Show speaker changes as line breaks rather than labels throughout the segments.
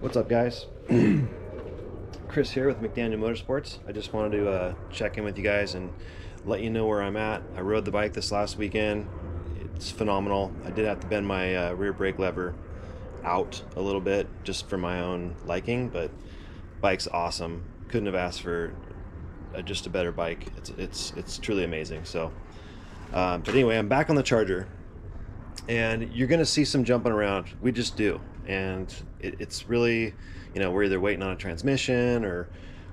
What's up, guys? Chris here with McDaniel Motorsports. I just wanted to check in with you guys and let you know where I'm at. I rode the bike this last weekend. It's phenomenal. I did have to bend my rear brake lever out a little bit just for my own liking, but bike's awesome. Couldn't have asked for just a better bike. It's truly amazing. So, but anyway, I'm back on the Charger, and you're gonna see some jumping around. We just do. And it's really, we're either waiting on a transmission or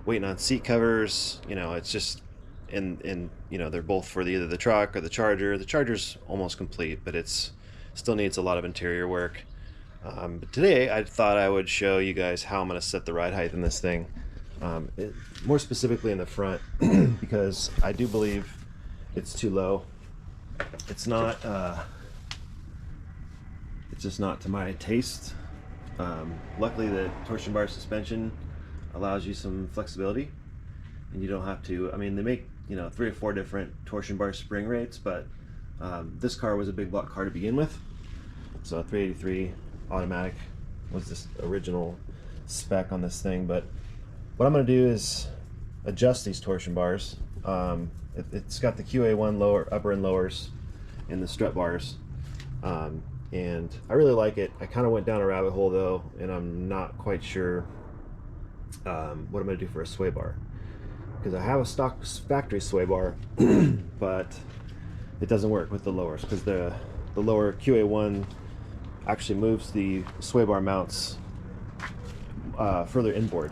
waiting on seat covers. It's just, and they're both for either the truck or the Charger. The Charger's almost complete, but it's still needs a lot of interior work. But today I thought I would show you guys how I'm going to set the ride height in this thing, more specifically in the front, because I do believe it's too low. It's not, it's just not to my taste. Luckily, the torsion bar suspension allows you some flexibility, and you don't have to. I mean, they make 3 or 4 different torsion bar spring rates, but this car was a big block car to begin with, so 383 automatic was this original spec on this thing. But what I'm going to do is adjust these torsion bars. It's got the QA1 lower, upper and lowers, and the strut bars. And I really like it. I kind of went down a rabbit hole though, and I'm not quite sure what I'm going to do for a sway bar, because I have a stock factory sway bar but it doesn't work with the lowers, because the lower QA1 actually moves the sway bar mounts further inboard,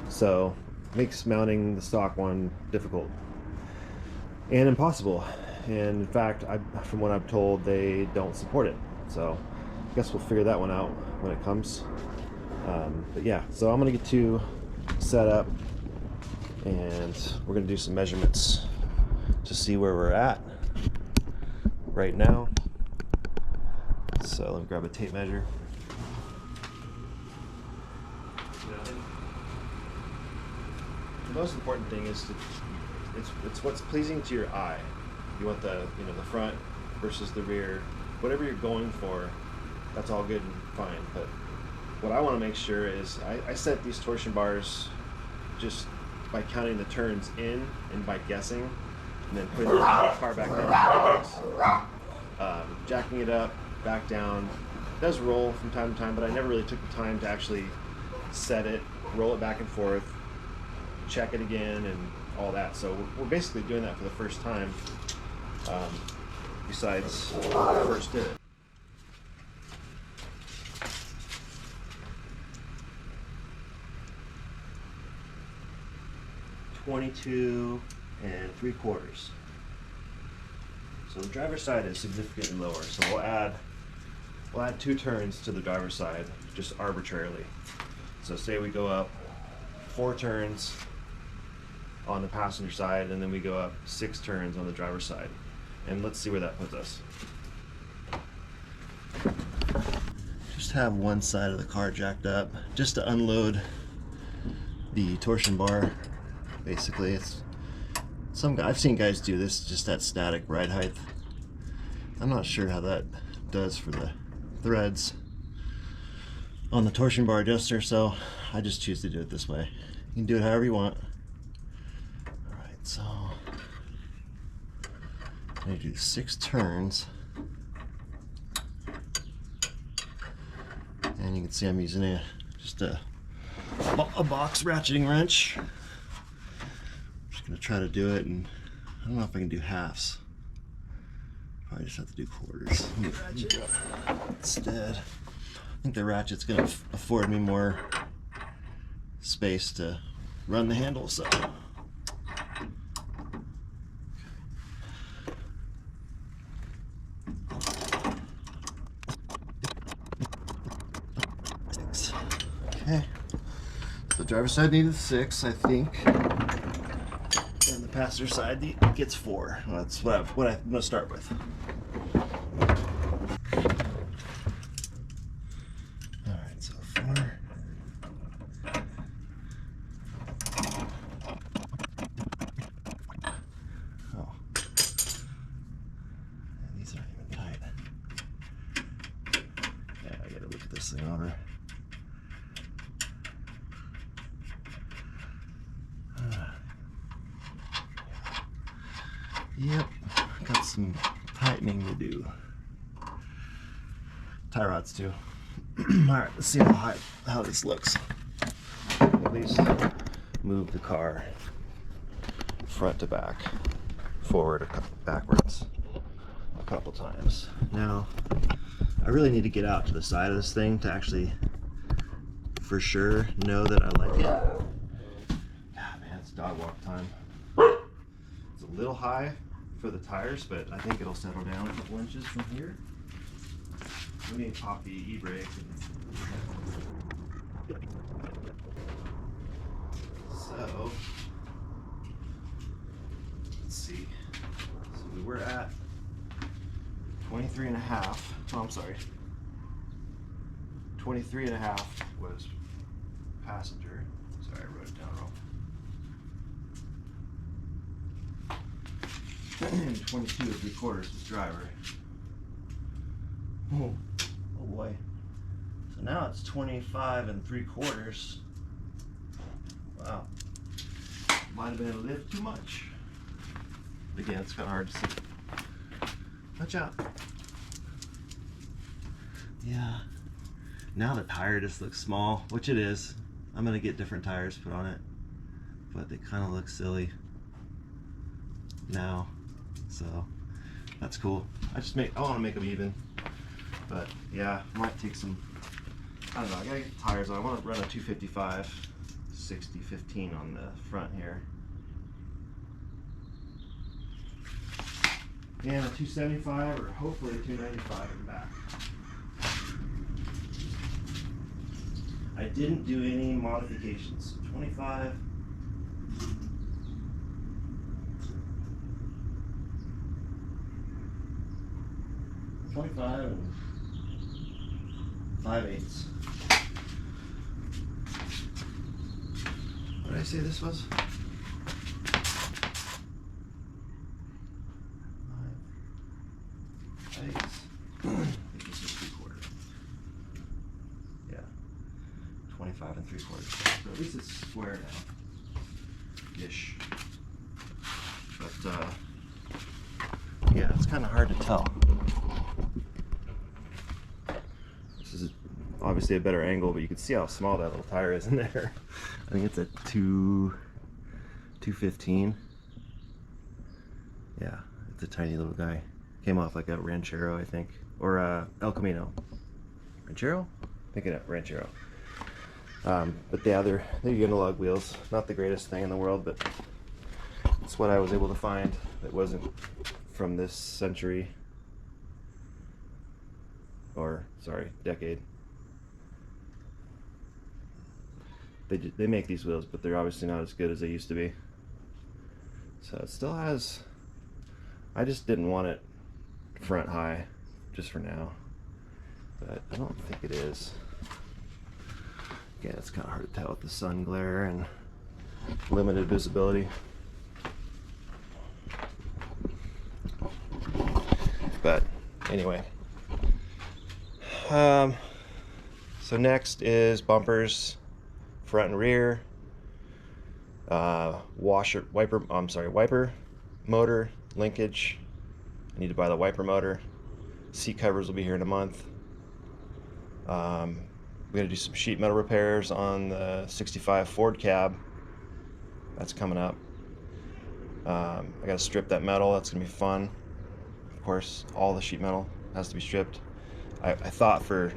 so makes mounting the stock one difficult and impossible. And in fact, from what I'm told, they don't support it. So I guess we'll figure that one out when it comes. But yeah, so I'm gonna get to set up, and we're gonna do some measurements to see where we're at right now. So let me grab a tape measure. The most important thing is it's what's pleasing to your eye. You want the the front versus the rear, whatever you're going for, that's all good and fine. But what I want to make sure is I set these torsion bars just by counting the turns in and by guessing, and then putting the car back down. Jacking it up, back down. It does roll from time to time, but I never really took the time to actually set it, roll it back and forth, check it again, and all that. So we're basically doing that for the first time. Besides when I first did it. $22 3/4. So the driver's side is significantly lower. So we'll add 2 turns to the driver's side just arbitrarily. So say we go up 4 turns on the passenger side, and then we go up 6 turns on the driver's side. And let's see where that puts us. Just have one side of the car jacked up just to unload the torsion bar. Basically, I've seen guys do this just at static ride height. I'm not sure how that does for the threads on the torsion bar adjuster, so I just choose to do it this way. You can do it however you want. Alright, so I'm going to do 6 turns, and you can see I'm using just a box ratcheting wrench. I'm just going to try to do it, and I don't know if I can do halves. Probably just have to do quarters. Let me ratchet it up instead. I think the ratchet's going to afford me more space to run the handle, so. Okay, so the driver's side needed 6, I think, and the passenger side gets 4. Well, that's what I'm going to start with. All right, so 4. Oh, and these aren't even tight. Yeah, I got to look at this thing over. Yep, got some tightening to do. Tie rods too. Alright, let's see how this looks. At least move the car front to back, forward, backwards a couple times. Now, I really need to get out to the side of this thing to actually, for sure, know that I like it. God, man, it's dog walk time. It's a little high for the tires, but I think it'll settle down a couple inches from here. Let me pop the e-brake. So, let's see. So we were at 23 and a half. Oh, I'm sorry. 23 and a half was passenger. Sorry, I wrote it down wrong. And 22 and 3/4 was driver. Oh boy. So now it's 25 and 3/4. Wow. Might have been a little too much. But again, it's kind of hard to see. Watch out. Yeah. Now the tire just looks small, which it is. I'm gonna get different tires put on it, but they kind of look silly now. So that's cool. I want to make them even. But yeah, might take some, I don't know, I gotta get the tires on. I want to run a 255 60/15 on the front here. And a 275 or hopefully a 295 in the back. I didn't do any modifications. 25. And 5/8. What did I say this was? 5/8. I think this is 3/4. Yeah. 25 and 3/4. So at least it's square now. Ish. But yeah, it's kind of hard to tell. This is obviously a better angle, but you can see how small that little tire is in there. I think it's a 215. Yeah, it's a tiny little guy. Came off like a Ranchero, I think, or El Camino. Ranchero? Thinking of Ranchero. But yeah, they're Unilog wheels. Not the greatest thing in the world, but it's what I was able to find that wasn't from this century, or sorry, decade. They make these wheels, but they're obviously not as good as they used to be. So it still has, I just didn't want it front high just for now, but I don't think it is. Again, it's kind of hard to tell with the sun glare and limited visibility. But anyway, so next is bumpers, front and rear, wiper motor linkage. I need to buy the wiper motor. Seat covers will be here in a month. We got to do some sheet metal repairs on the 65 Ford cab. That's coming up. I got to strip that metal. That's gonna be fun. Of course, all the sheet metal has to be stripped. I thought for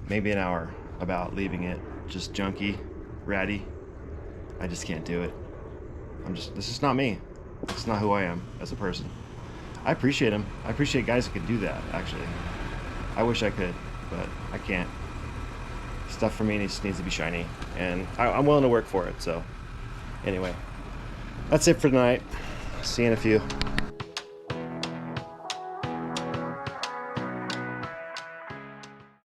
maybe an hour about leaving it just junky, ratty. I just can't do it. This is not me. This is not who I am as a person. I appreciate them. I appreciate guys that can do that, actually. I wish I could, but I can't. Stuff for me needs to be shiny, and I'm willing to work for it. So anyway, that's it for tonight. See you in a few.